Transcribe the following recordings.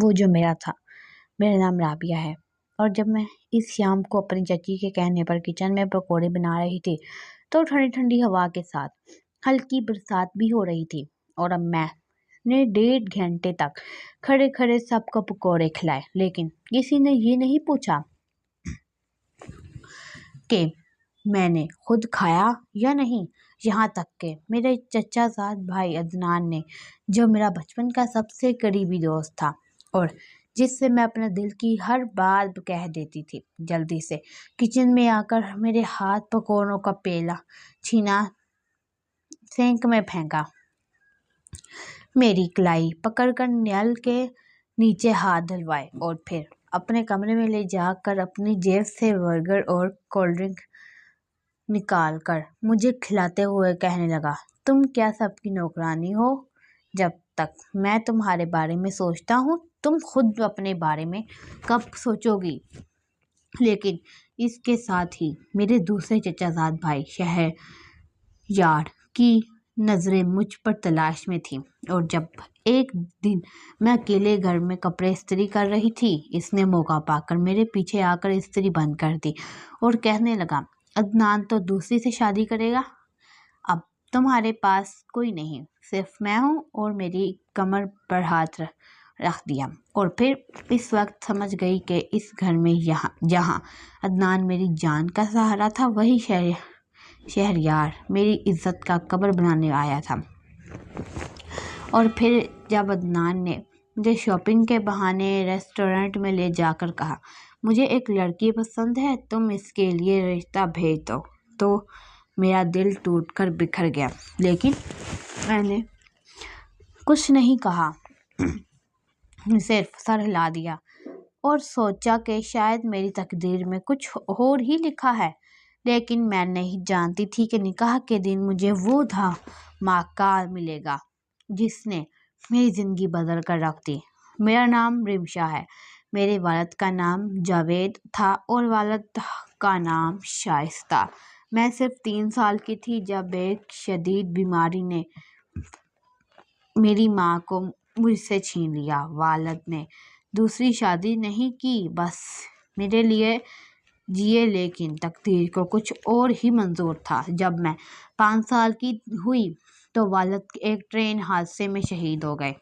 وہ جو میرا تھا۔ میرا نام رابعہ ہے، اور جب میں اس شام کو اپنی چچی کے کہنے پر کچن میں پکوڑے بنا رہی تھی تو ٹھنڈی ٹھنڈی ہوا کے ساتھ ہلکی برسات بھی ہو رہی تھی، اور اب میں نے 1.5 گھنٹے تک کھڑے کھڑے سب کو پکوڑے کھلائے، لیکن کسی نے یہ نہیں پوچھا کہ میں نے خود کھایا یا نہیں۔ یہاں تک کہ میرے چچا زاد بھائی عدنان نے، جو میرا بچپن کا سب سے قریبی دوست تھا اور جس سے میں اپنے دل کی ہر بات کہہ دیتی تھی، جلدی سے کچن میں آ کر میرے ہاتھ پکوڑوں کا پیلا چھینا، سینک میں پھینکا، میری کلائی پکڑ کر نل کے نیچے ہاتھ ڈلوائے، اور پھر اپنے کمرے میں لے جا کر اپنی جیب سے برگر اور کولڈ ڈرنک نکال کر مجھے کھلاتے ہوئے کہنے لگا، تم کیا سب کی نوکرانی ہو؟ جب تک میں تمہارے بارے میں سوچتا ہوں تم خود اپنے بارے میں کب سوچو گی؟ لیکن اس کے ساتھ ہی میرے دوسرے چچا زاد بھائی شہریار کی نظریں مجھ پر تلاش میں تھیں، اور جب ایک دن میں اکیلے گھر میں کپڑے استری کر رہی تھی، اس نے موقع پا کر میرے پیچھے آ کر استری بند کر دی اور کہنے لگا، عدنان تو دوسری سے شادی کرے گا، اب تمہارے پاس کوئی نہیں، صرف میں ہوں، اور میری کمر پر ہاتھ رکھ دیا، اور پھر اس وقت سمجھ گئی کہ اس گھر میں جہاں عدنان میری جان کا سہارا تھا، وہی شہریار میری عزت کا قبر بنانے آیا تھا۔ اور پھر جب عدنان نے مجھے شاپنگ کے بہانے ریسٹورنٹ میں لے جا کر کہا، مجھے ایک لڑکی پسند ہے، تم اس کے لیے رشتہ بھیج دو، تو میرا دل ٹوٹ کر بکھر گیا، لیکن میں نے کچھ نہیں کہا، صرف سر ہلا دیا اور سوچا کہ شاید میری تقدیر میں کچھ اور ہی لکھا ہے، لیکن میں نہیں جانتی تھی کہ نکاح کے دن مجھے وہ دھماکہ ملے گا جس نے میری زندگی بدل کر رکھ دی۔ میرا نام رمشا ہے، میرے والد کا نام جاوید تھا اور والدہ کا نام شائستہ۔ میں صرف 3 سال کی تھی جب ایک شدید بیماری نے میری ماں کو مجھ سے چھین لیا۔ والد نے دوسری شادی نہیں کی، بس میرے لیے جیے، لیکن تقدیر کو کچھ اور ہی منظور تھا۔ جب میں 5 سال کی ہوئی تو والد ایک ٹرین حادثے میں شہید ہو گئے۔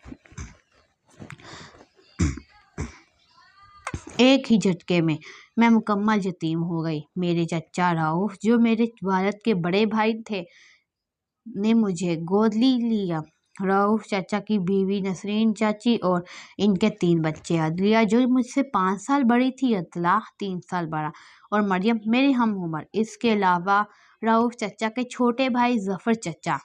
ایک ہی جھٹکے میں میں مکمل یتیم ہو گئی۔ میرے چچا رؤف، جو میرے والد کے بڑے بھائی تھے، نے مجھے گود لیا۔ رؤف چچا کی بیوی نسرین چاچی اور ان کے 3 بچے، عدلیہ جو مجھ سے 5 سال بڑی تھی، اطلاع 3 سال بڑا، اور مریم میری ہم عمر۔ اس کے علاوہ رؤف چچا کے چھوٹے بھائی ظفر چچا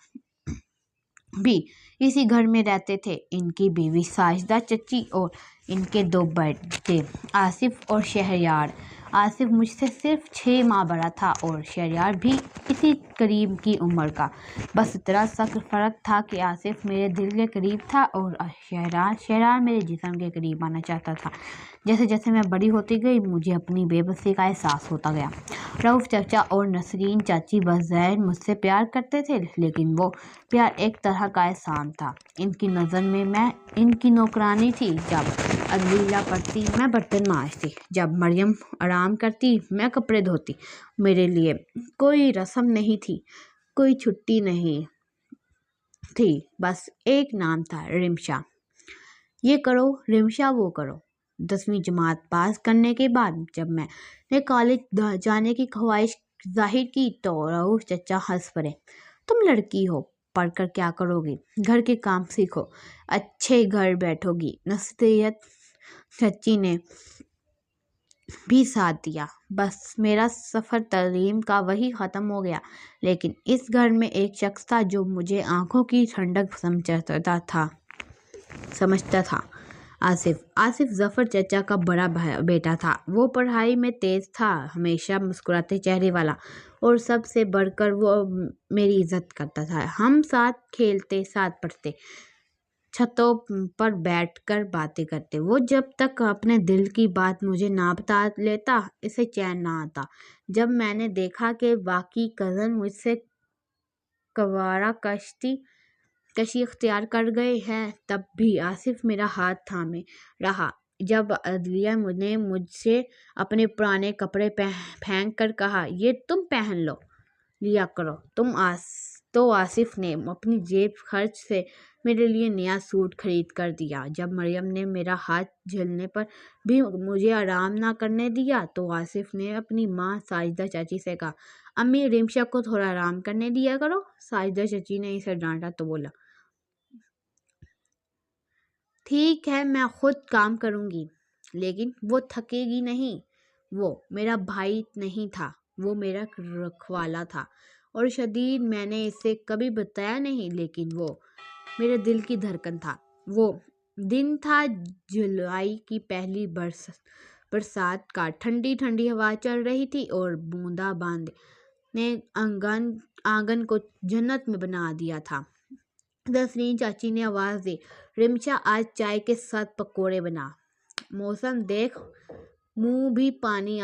بھی اسی گھر میں رہتے تھے، ان کی بیوی ساجدہ چچی اور ان کے 2 بیٹے آصف اور شہریار۔ آصف مجھ سے صرف 6 ماہ بڑا تھا اور شہریار بھی اسی قریب کی عمر کا، بس اتنا سا فرق تھا کہ آصف میرے دل کے قریب تھا اور شہریار میرے جسم کے قریب آنا چاہتا تھا۔ جیسے جیسے میں بڑی ہوتی گئی، مجھے اپنی بے بسی کا احساس ہوتا گیا۔ رؤف چچا اور نسرین چاچی بظاہر مجھ سے پیار کرتے تھے، لیکن وہ پیار ایک طرح کا احسان تھا۔ ان کی نظر میں ان کی نوکرانی تھی۔ جب عدلیہ پڑھتی، میں برتن مانجتی، جب مریم آرام کرتی، میں کپڑے دھوتی۔ میرے لیے کوئی رسم نہیں تھی، کوئی چھٹی نہیں تھی، بس ایک نام تھا، رمشا۔ یہ کرو رمشا، وہ کرو۔ 10ویں جماعت پاس کرنے کے بعد جب میں نے کالج جانے کی خواہش ظاہر کی تو رؤف چچا ہنس پڑے، تم لڑکی ہو، پڑھ کر کیا کرو گی؟ گھر کے کام سیکھو، اچھے گھر بیٹھو گی۔ نصیحت چچی نے بھی ساتھ دیا۔ بس میرا سفر تعلیم کا وہیں ختم ہو گیا، لیکن اس گھر میں ایک شخص تھا جو مجھے آنکھوں کی ٹھنڈک سمجھتا تھا، آصف ظفر چچا کا بڑا بیٹا تھا۔ وہ پڑھائی میں تیز تھا، ہمیشہ مسکراتے چہرے والا، اور سب سے بڑھ کر وہ میری عزت کرتا تھا۔ ہم ساتھ کھیلتے، ساتھ پڑھتے، چھتوں پر بیٹھ کر باتیں کرتے۔ وہ جب تک اپنے دل کی بات مجھے نہ بتا لیتا، اسے چین نہ آتا۔ جب میں نے دیکھا کہ واقعی کزن مجھ سے کنوارا کشتی कशी इख्तियार कर गए हैं, तब भी आसिफ मेरा हाथ थामे रहा। जब अदलिया ने मुझसे अपने पुराने कपड़े फेंक कर कहा, ये तुम पहन लिया करो, तो आसिफ ने अपनी जेब खर्च से मेरे लिए नया सूट खरीद कर दिया। जब मरियम ने मेरा हाथ झेलने पर भी मुझे आराम ना करने दिया, तो आसिफ ने अपनी माँ साजिदा चाची से कहा, अम्मी रिमशा को थोड़ा आराम करने दिया करो। साजिदा चाची ने इसे डांटा तो बोला, ठीक है मैं खुद काम करूँगी, लेकिन वो थकेगी नहीं। वो मेरा भाई नहीं था, वो मेरा रखवाला था और शदीद मैंने इसे कभी बताया नहीं, लेकिन वो मेरे दिल की धड़कन था। वो दिन था जुलाई की पहली बरसात का। ठंडी ठंडी हवा चल रही थी और बूंदाबांदी ने आंगन को जन्नत में बना दिया था। नसरीन चाची ने आवाज़ दी, रिमशा आज चाय के साथ पकोड़े बना। मौसम देख मुंह में भी पानी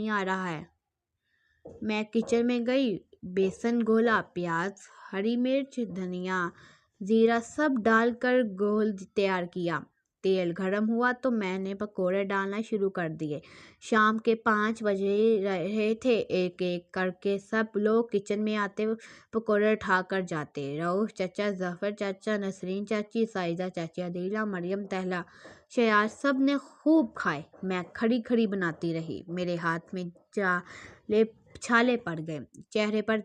आ रहा है। मैं किचन में गई, बेसन घोला, प्याज, हरी मिर्च, धनिया, जीरा सब डालकर घोल तैयार किया। तेल गरम हुआ तो मैंने पकोड़े डालना शुरू कर दिए। शाम के 5 बजे रहे थे। एक एक करके सब लोग किचन में आते, पकोड़े उठा कर जाते। रऊफ चाचा, जफर चाचा, नसरीन चाची, साइदा चाची, अदीला, मरियम, तहला, शयाज सब ने खूब खाए। मैं खड़ी खड़ी बनाती रही। मेरे हाथ में छाले पड़ गए, चेहरे पर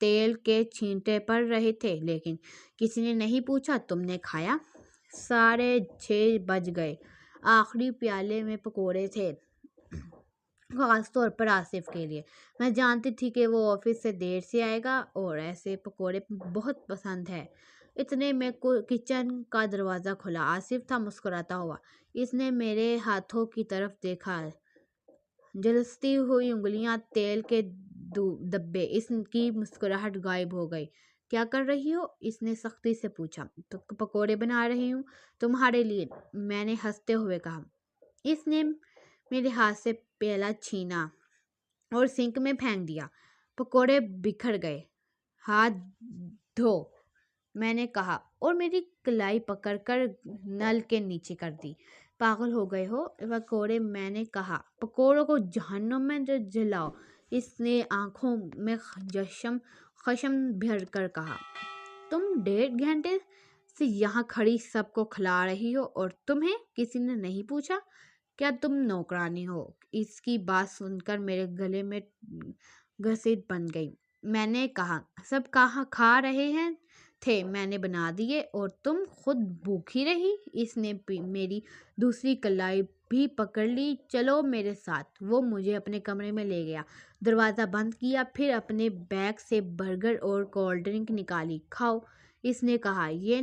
तेल के छींटे पड़ रहे थे, लेकिन किसी ने नहीं पूछा, तुमने खाया? 6:30 बज गए। आखिरी प्याले में पकोड़े थे, खास तौर पर आसिफ के लिए। मैं जानती थी कि वो ऑफिस से देर से आएगा और ऐसे पकोड़े बहुत पसंद है। इतने में किचन का दरवाज़ा खुला। आसिफ था, मुस्कुराता हुआ। इसने मेरे हाथों की तरफ देखा, जलती हुई उंगलियां, तेल के धब्बे। इसकी मुस्कुराहट गायब हो गई। क्या कर रही हो? इसने सख्ती से पूछा। तो पकोड़े बना रही हूँ, तुम्हारे लिए, मैंने हंसते हुए कहा। इसने मेरे हाथ से प्याला छीना और सिंक में फेंक दिया। पकोड़े बिखर गए। हाथ धो, मैंने कहा और मेरी कलाई पकड़कर नल के नीचे कर दी। पागल हो गए हो? पकोड़े, मैंने कहा। पकोड़ों को जहन्नुम में जलाओ, इसने आंखों में खशम भर कर कहा। तुम 1.5 घंटे से यहाँ खड़ी सबको खिला रही हो और तुम्हें किसी ने नहीं पूछा? क्या तुम नौकरानी हो? इसकी बात सुनकर मेरे गले में घसीट बन गई। मैंने कहा, सब कहाँ खा रहे हैं थे, मैंने बना दिए और तुम खुद भूखी रही। इसने मेरी दूसरी कलाई भी पकड़ ली। चलो मेरे साथ। वो मुझे अपने कमरे में ले गया, दरवाज़ा बंद किया, फिर अपने बैग से बर्गर और कोल्ड ड्रिंक निकाली। खाओ, इसने कहा, ये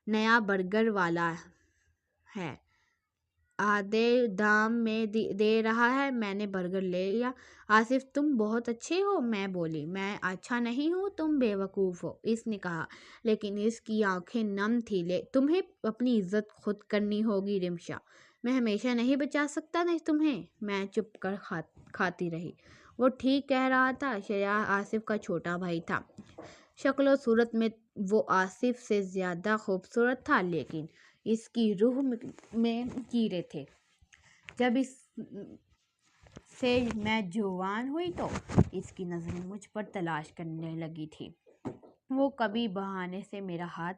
नया बर्गर वाला है, आधे दाम में दे रहा है। मैंने बर्गर ले लिया। आसिफ, तुम बहुत अच्छे हो। मैं बोली, मैं अच्छा नहीं हूँ, तुम बेवकूफ़ हो, इसने कहा, लेकिन इसकी आंखें नम थी। तुम्हें अपनी इज्जत खुद करनी होगी रिमशा, मैं हमेशा नहीं बचा सकता नहीं तुम्हें। मैं चुप कर खाती रही। वो ठीक कह रहा था। शया आसिफ का छोटा भाई था। शक्ल सूरत में वो आसिफ से ज़्यादा खूबसूरत था, लेकिन इसकी रूह में कीड़े थे। जब से मैं जवान हुई तो इसकी नज़रें मुझ पर तलाश करने लगी थी। वो कभी बहाने से मेरा हाथ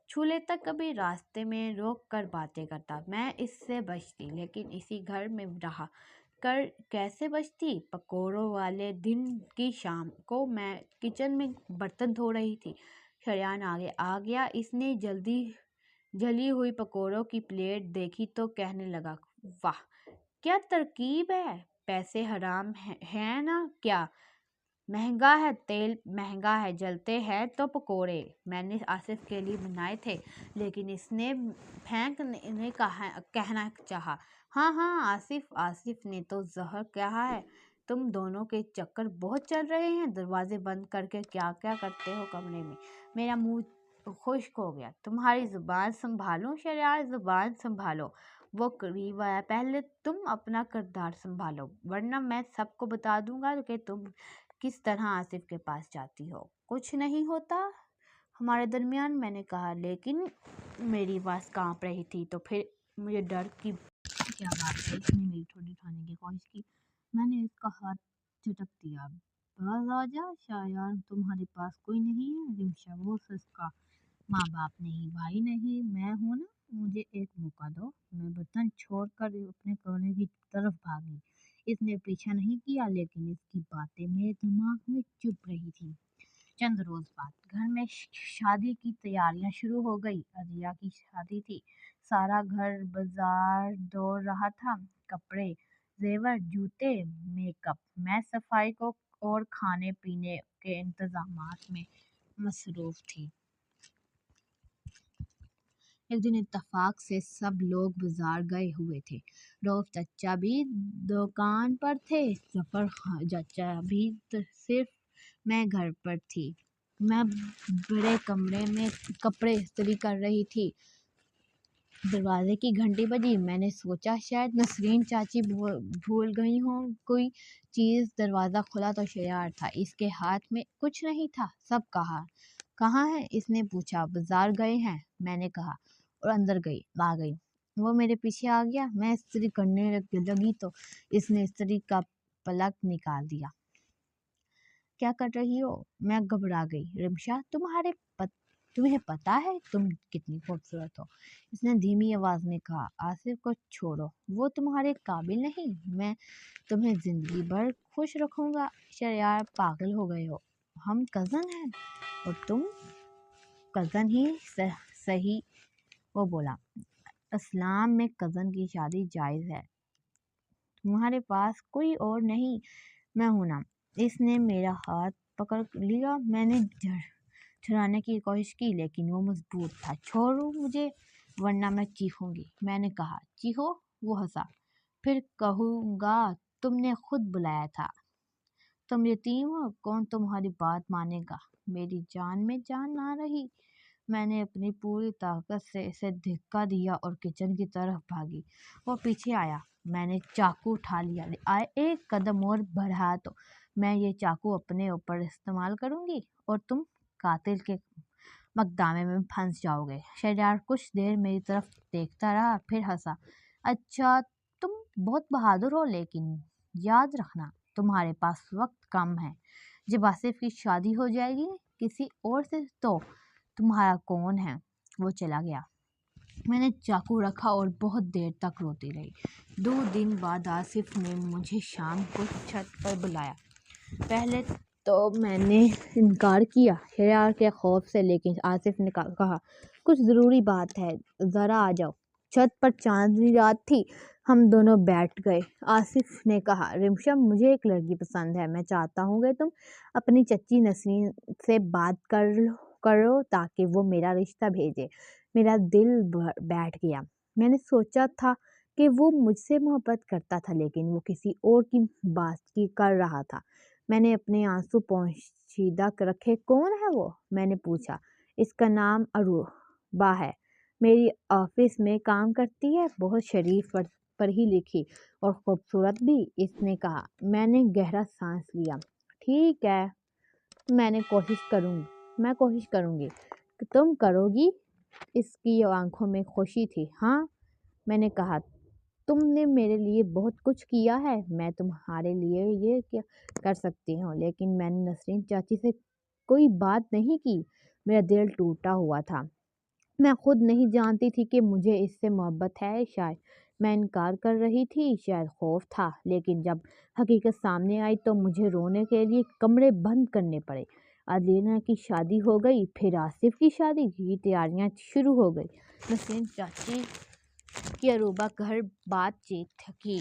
छू लेता, कभी रास्ते में रोक कर बातें करता। मैं इससे बचती, लेकिन इसी घर में रहा कर कैसे बचती? पकोड़ों वाले दिन की शाम को मैं किचन में बर्तन धो रही थी। शयान आगे आ गया। इसने जली हुई पकोड़ों की प्लेट देखी तो कहने लगा, वाह क्या तरकीब है, पैसे हराम है ना? क्या महंगा है? तेल महंगा है, जलते हैं तो पकोड़े मैंने आसिफ के लिए बनाए थे, लेकिन इसने फेंकने कहना चाहा। हाँ हाँ आसिफ ने तो जहर कहा है। तुम दोनों के चक्कर बहुत चल रहे हैं। दरवाजे बंद करके क्या क्या करते हो कमरे में? मेरा मुंह खुश्क हो गया। तुम्हारी जुबान संभालो शरियार, जुबान संभालो। वो करीब आया। पहले तुम अपना किरदार संभालो, वरना मैं सबको बता दूंगा कि तुम किस तरह आसिफ के पास जाती हो? कुछ नहीं होता हमारे दरमियान, मैंने कहा, लेकिन मेरी आवाज़ कांप रही थी। तो फिर मुझे डर की क्या बात है, इसने मेरी ठोड़ी उठाने की कोशिश की। मैंने इसका हाथ झटक दिया। बस आ जा शायर, तुम्हारे पास कोई नहीं है? रिमशा, वो उसका माँ बाप नहीं, भाई नहीं, मैं हूँ ना, मुझे एक मौका दो। मैं बर्तन छोड़कर अपने कमरे की तरफ भागी। इसने पीछा नहीं किया, लेकिन इसकी बातें मेरे दिमाग में चुप रही थी। चंद रोज बाद घर में शादी की तैयारियां शुरू हो गई। अजिया की शादी थी। सारा घर बाजार दौड़ रहा था। कपड़े, जेवर, जूते, मेकअप। मैं सफाई को और खाने पीने के इंतजामात में मसरूफ थी। एक दिन इत्तेफाक से सब लोग बाजार गए हुए थे। रऊफ चचा भी दुकान पर थे। जफर चचा भी। सिर्फ मैं घर पर थी। मैं बड़े कमरे में कपड़े इस्त्री कर रही थी। दरवाजे की घंटी बजी। मैंने सोचा शायद नसरीन चाची भूल गई हो कोई चीज़। दरवाज़ा खुला तो शयार था। इसके हाथ में कुछ नहीं था। सब कहाँ है? इसने पूछा। बाजार गए हैं, मैंने कहा, और अंदर आ गई। वो मेरे पीछे आ गया। मैं इस्त्री करने लगी तो इसने इस्त्री का पलक निकाल दिया। क्या कर रही हो? मैं घबरा गई। रिमशा, तुम्हें पता है तुम कितनी खूबसूरत हो? इसने धीमी आवाज में कहा। आसिफ को छोड़ो, वो तुम्हारे काबिल नहीं। मैं तुम्हें जिंदगी भर खुश रखूंगा। शरियार, पागल हो गए हो? हम कजन हैं। और तुम? कजन ही सही, वो बोला। इस्लाम में कजन की शादी जायज है। तुम्हारे पास कोई और नहीं? मैं हूं ना। इसने मेरा हाथ पकड़ लिया। मैंने छुड़ाने की कोशिश की, लेकिन वो मजबूत था। छोड़ो मुझे, वरना मैं चीखूंगी, मैंने कहा। चीखो? वो हंसा। फिर कहूँगा तुमने खुद बुलाया था। तुम यतीम हो, कौन तुम्हारी बात मानेगा? मेरी जान में जान ना रही। मैंने अपनी पूरी ताकत से इसे धक्का दिया और किचन की तरफ भागी। वो पीछे आया। मैंने चाकू उठा लिया। एक कदम और बढ़ा तो मैं ये चाकू अपने ऊपर इस्तेमाल करूंगी और तुम कातिल के मकदामे में फंस जाओगे। शहरयार कुछ देर मेरी तरफ देखता रहा, फिर हंसा। अच्छा, तुम बहुत बहादुर हो, लेकिन याद रखना तुम्हारे पास वक्त कम है। जब आसिफ की शादी हो जाएगी किसी और से, तो तुम्हारा कौन है? वो चला गया। मैंने चाकू रखा और बहुत देर तक रोती रही। 2 दिन बाद आसिफ ने मुझे शाम को छत पर बुलाया। पहले तो मैंने इनकार किया, शरार के खौफ से, लेकिन आसिफ ने कहा, कुछ ज़रूरी बात है, ज़रा आ जाओ। छत पर चांदनी रात थी। हम दोनों बैठ गए। आसिफ ने कहा, रिमशा, मुझे एक लड़की पसंद है। मैं चाहता हूँ कि तुम अपनी चच्ची नसरीन से बात करो ताकि वो मेरा रिश्ता भेजे। मेरा दिल बैठ गया। मैंने सोचा था कि वो मुझसे मोहब्बत करता था, लेकिन वो किसी और की बात की कर रहा था। मैंने अपने आंसू पोंछीदा रखे। कौन है वो? मैंने पूछा। इसका नाम अरूबा है। मेरी ऑफिस में काम करती है। बहुत शरीफ, पढ़ी लिखी और खूबसूरत भी, इसने कहा। मैंने गहरा सांस लिया। ठीक है, मैं कोशिश करूंगी। तुम करोगी? इसकी आंखों में खुशी थी। हाँ, मैंने कहा। तुमने मेरे लिए बहुत कुछ किया है। मैं तुम्हारे लिए ये क्या कर सकती हूँ, लेकिन मैंने नसरीन चाची से कोई बात नहीं की। मेरा दिल टूटा हुआ था। मैं खुद नहीं जानती थी कि मुझे इससे मोहब्बत है। शायद मैं इनकार कर रही थी, शायद खौफ था, लेकिन जब हकीकत सामने आई तो मुझे रोने के लिए कमरे बंद करने पड़े। अदीना की शादी हो गई, फिर आसिफ की शादी की तैयारियां शुरू हो गई। नसरीन चाची की अरूबा घर बातचीत की।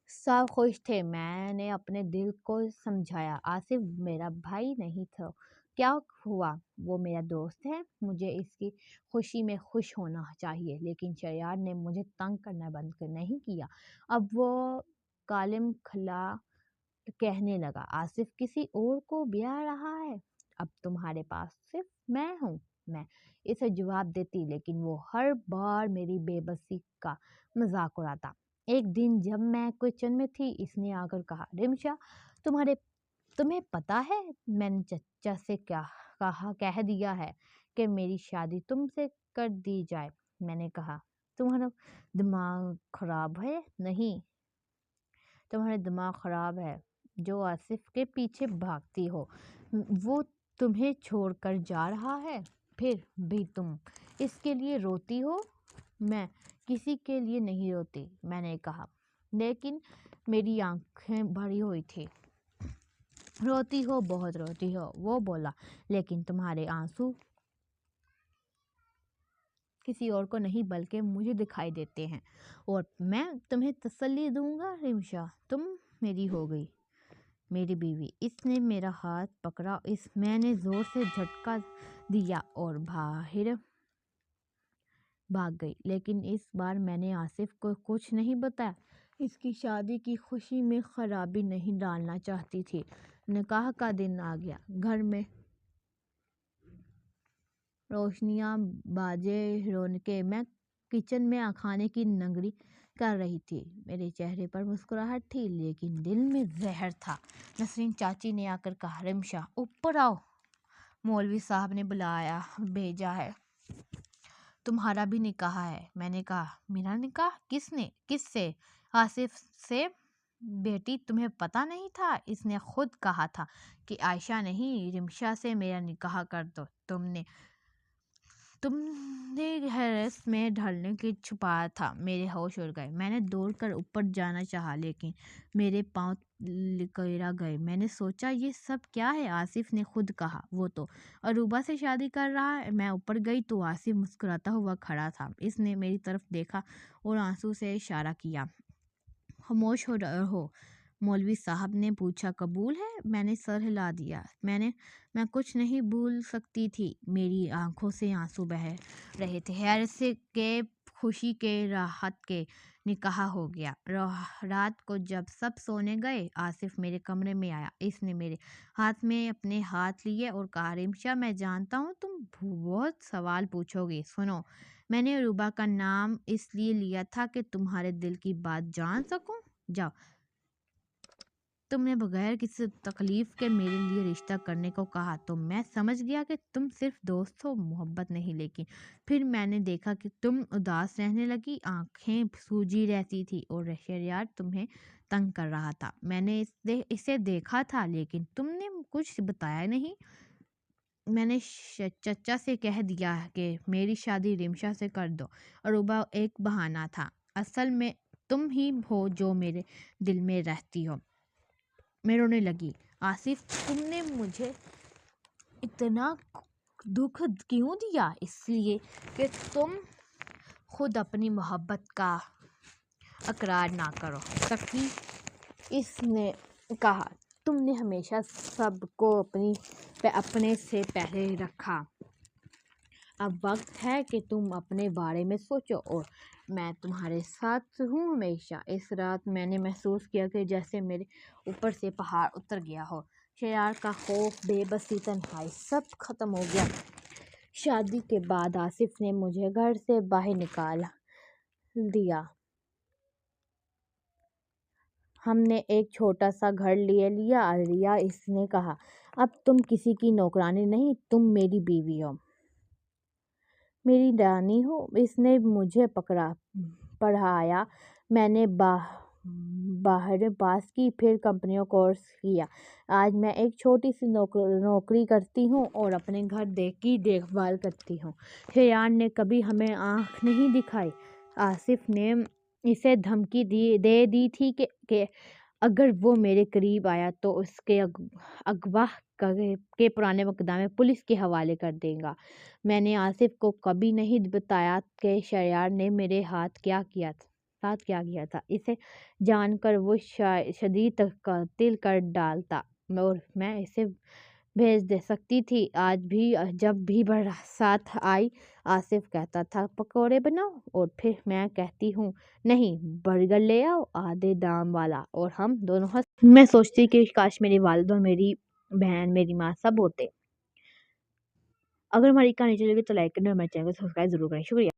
सब खुश थे। मैंने अपने दिल को समझाया। आसिफ मेरा भाई नहीं था। क्या हुआ? वो मेरा दोस्त है। मुझे इसकी खुशी में खुश होना चाहिए। लेकिन शरियार ने मुझे तंग करना बंद कर नहीं किया। अब वो कालिम खला कहने लगा, आसिफ किसी और को ब्याह रहा है। अब तुम्हारे पास सिर्फ मैं हूँ। मैं इसे जवाब देती, लेकिन वो हर बार मेरी बेबसी का मजाक उड़ाता। एक दिन जब मैं किचन में थी, इसने आकर कहा, रिमशा, तुम्हारे तुम्हें पता है मैंने चचा से क्या कह दिया है कि मेरी शादी तुमसे कर दी जाए। मैंने कहा, तुम्हारा दिमाग खराब है? नहीं, तुम्हारा दिमाग खराब है जो आसिफ के पीछे भागती हो। वो तुम्हें छोड़कर जा रहा है, फिर भी तुम इसके लिए रोती हो। मैं किसी के लिए नहीं रोती, मैंने कहा, लेकिन मेरी आंखें भरी हुई थी। रोती हो, बहुत रोती हो, वो बोला, लेकिन तुम्हारे आंसू किसी और को नहीं बल्कि मुझे दिखाई देते हैं, और मैं तुम्हें तसल्ली दूंगा रिमशा, तुम मेरी हो गई, मेरी बीवी। इसने मेरा हाथ पकड़ा, मैंने जोर से झटका दिया और बाहर भाग गई। लेकिन इस बार मैंने आसिफ को कुछ नहीं बताया। इसकी शादी की खुशी में खराबी नहीं डालना चाहती थी। निकाह का दिन आ गया। घर में रोशनियां, बाजे, रौनकें। मैं किचन में खाने की नंगरी कर रही थी। मेरे चेहरे पर मुस्कुराहट थी, लेकिन दिल में जहर था। नसरीन चाची ने आकर कहा, रिमशा ऊपर आओ, मौलवी साहब ने बुलाया भेजा है, तुम्हारा भी निकाह है। मैंने कहा, मेरा निकाह? किससे? आसिफ से। बेटी, तुम्हें पता नहीं था? इसने खुद कहा था कि आयशा नहीं, रिमशा से मेरा निकाह कर दो। तुमने हैरस में ढलने की छुपाया था। मेरे होश उड़ गए। मैंने दौड़कर ऊपर जाना चाहा, लेकिन मेरे पांव लिकड़ा गए। मैंने सोचा, ये सब क्या है? आसिफ ने खुद कहा वो तो अरूबा से शादी कर रहा है। मैं ऊपर गई तो आसिफ मुस्कुराता हुआ खड़ा था। इसने मेरी तरफ देखा और आंसू से इशारा किया। खामोश हो। मौलवी साहब ने पूछा, कबूल है? मैंने सर हिला दिया। मैं कुछ नहीं भूल सकती थी। मेरी आंखों से आंसू बह रहे थे। हैरत के, खुशी के, राहत के। निकाह हो गया। रात को जब सब सोने गए, आसिफ मेरे कमरे में आया। इसने मेरे हाथ में अपने हाथ लिए और कहा, रिमशा, मैं जानता हूँ तुम बहुत सवाल पूछोगे। सुनो, मैंने अरूबा का नाम इसलिए लिया था कि तुम्हारे दिल की बात जान सकूं। जाओ, तुमने बगैर किसी तकलीफ के मेरे लिए रिश्ता करने को कहा तो मैं समझ गया कि तुम सिर्फ दोस्त हो, मोहब्बत नहीं। लेकिन फिर मैंने देखा कि तुम उदास रहने लगी, आंखें सूजी रहती थी और शहरयार तुम्हें तंग कर रहा था। मैंने इसे देखा था, लेकिन तुमने कुछ बताया नहीं। मैंने चचा से कह दिया कि मेरी शादी रिमशा से कर दो। अरूबा एक बहाना था, असल में तुम ही हो जो मेरे दिल में रहती हो। मैं रोने लगी। आसिफ, तुमने मुझे इतना दुख क्यों दिया? इसलिए कि तुम खुद अपनी मोहब्बत का इकरार ना करो सकी। इसने कहा, तुमने हमेशा सबको अपने से पहले रखा। अब वक्त है कि तुम अपने बारे में सोचो, और मैं तुम्हारे साथ हूँ हमेशा। इस रात मैंने महसूस किया कि जैसे मेरे ऊपर से पहाड़ उतर गया हो। शहरयार का खौफ, बेबसी, तन्हाई सब खत्म हो गया। शादी के बाद आसिफ ने मुझे घर से बाहर निकाल दिया। हमने एक छोटा सा घर लिया। इसने कहा, अब तुम किसी की नौकरानी नहीं, तुम मेरी बीवी हो, मेरी रानी हो। इसने मुझे पढ़ाया। मैंने बाहर पास की, फिर कंपनियों कोर्स किया। आज मैं एक छोटी सी नौकरी करती हूँ और अपने घर की देखभाल करती हूँ। शहरयार ने कभी हमें आँख नहीं दिखाई। आसिफ ने इसे धमकी दे दी थी कि अगर वो मेरे करीब आया तो उसके अगवा के पुराने मुकदमे पुलिस के हवाले कर देगा। मैंने आसिफ को कभी नहीं बताया कि शहरयार ने मेरे साथ क्या किया था। इसे जानकर वो शदीद कत्ल कर डालता और मैं इसे भेज दे सकती थी। आज भी जब भी बरसात आई, आसिफ कहता था, पकौड़े बनाओ, और फिर मैं कहती हूँ, नहीं, बर्गर ले आओ आधे दाम वाला, और हम दोनों मैं सोचती कि काश मेरी वालिद और मेरी बहन, मेरी माँ सब होते। अगर हमारी कहानी चलेगी तो लाइक करना और मेरे चैनल को सब्सक्राइब जरूर करें। शुक्रिया।